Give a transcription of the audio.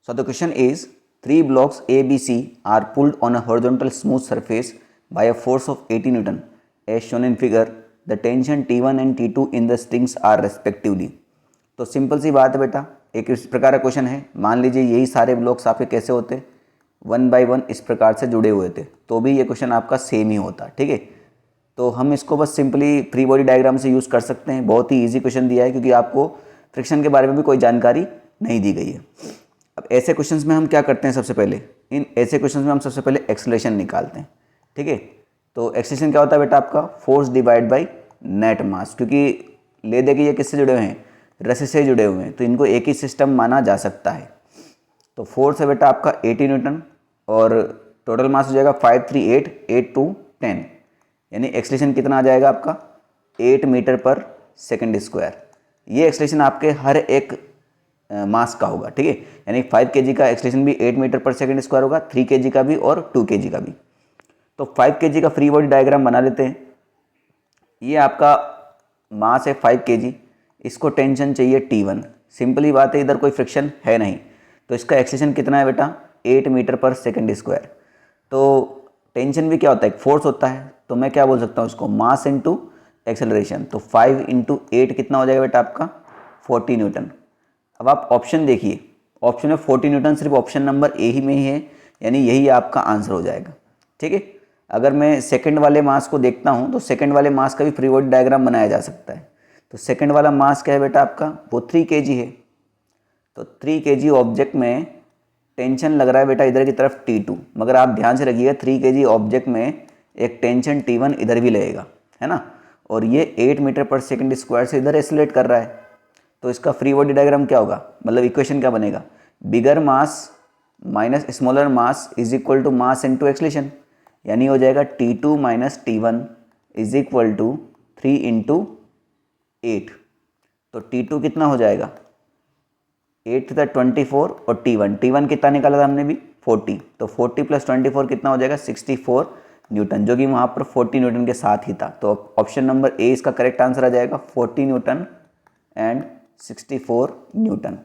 So the question is, three blocks A, B, C are pulled on a horizontal smooth surface by a force of 80 Newton as shown in figure. The tension T1 and T2 in the strings are respectively. तो simple सी बात है बेटा, एक इस प्रकार का question है। मान लीजिए यही सारे ब्लॉक्स आपके कैसे होते, 1 बाय 1 इस प्रकार से जुड़े हुए थे, तो भी ये क्वेश्चन आपका सेम ही होता। ठीक है, तो हम इसको बस सिंपली फ्री बॉडी डायग्राम से यूज़ कर सकते हैं। बहुत ही ईजी क्वेश्चन दिया है क्योंकि आपको फ्रिक्शन के बारे में भी कोई जानकारी नहीं दी गई है। अब ऐसे क्वेश्चंस में हम क्या करते हैं, सबसे पहले इन ऐसे क्वेश्चंस में हम सबसे पहले एक्सेलरेशन निकालते हैं। ठीक है, तो एक्सेलरेशन क्या होता है बेटा, आपका फोर्स डिवाइड बाय नेट मास। क्योंकि ले दे के ये किससे जुड़े हुए हैं, रस्सी से जुड़े हुए हैं, तो इनको एक ही सिस्टम माना जा सकता है। तो फोर्स है बेटा आपका 80 न्यूटन और टोटल मास हो जाएगा 5388210, यानी एक्सेलरेशन कितना आ जाएगा आपका 8 मीटर पर सेकंड स्क्वायर। ये एक्सेलरेशन आपके हर एक मास का होगा। ठीक है, यानी 5 kg का एक्सेलरेशन भी 8 मीटर पर सेकंड स्क्वायर होगा, 3 kg का भी और 2 kg का भी। तो 5 kg का फ्री बॉडी डायग्राम बना लेते हैं। ये आपका मास है 5 kg, इसको टेंशन चाहिए T1। सिंपली बात है, इधर कोई फ्रिक्शन है नहीं, तो इसका एक्सेलरेशन कितना है बेटा 8 मीटर पर सेकंड स्क्वायर। तो टेंशन भी क्या होता है, एक फोर्स होता है, तो मैं क्या बोल सकता हूँ उसको, मास इंटू एक्सेलरेशन। तो 5 इंटू 8 कितना हो जाएगा बेटा आपका 40 न्यूटन। अब आप ऑप्शन देखिए, ऑप्शन में 40 न्यूटन सिर्फ ऑप्शन नंबर ए ही में ही है, यानी यही आपका आंसर हो जाएगा। ठीक है, अगर मैं सेकंड वाले मास को देखता हूँ तो सेकंड वाले मास का भी फ्री बॉडी डायग्राम बनाया जा सकता है। तो सेकंड वाला मास क्या है बेटा आपका, वो 3 kg है। तो 3 kg ऑब्जेक्ट में टेंशन लग रहा है बेटा इधर की तरफ T2, मगर आप ध्यान से रखिएगा 3 kg ऑब्जेक्ट में एक टेंशन T1 इधर भी लगेगा, है ना, और ये 8 मीटर पर सेकंड स्क्वायर से इधर एक्सेलरेट कर रहा है। तो इसका फ्री बॉडी डायग्राम क्या होगा, मतलब इक्वेशन क्या बनेगा, bigger mass minus smaller mass is equal to mass into acceleration, यानी हो जाएगा T2 minus T1 is equal to 3 into 8। तो T2 कितना हो जाएगा 8 था 24 और T1 कितना निकाला था हमने भी 40। तो 40 प्लस 24 कितना हो जाएगा 64 न्यूटन, जो कि वहाँ पर 40 न्यूटन के साथ ही था। तो ऑप्शन नंबर ए इसका करेक्ट आंसर आ जाएगा 40 न्यूटन एंड 64 न्यूटन।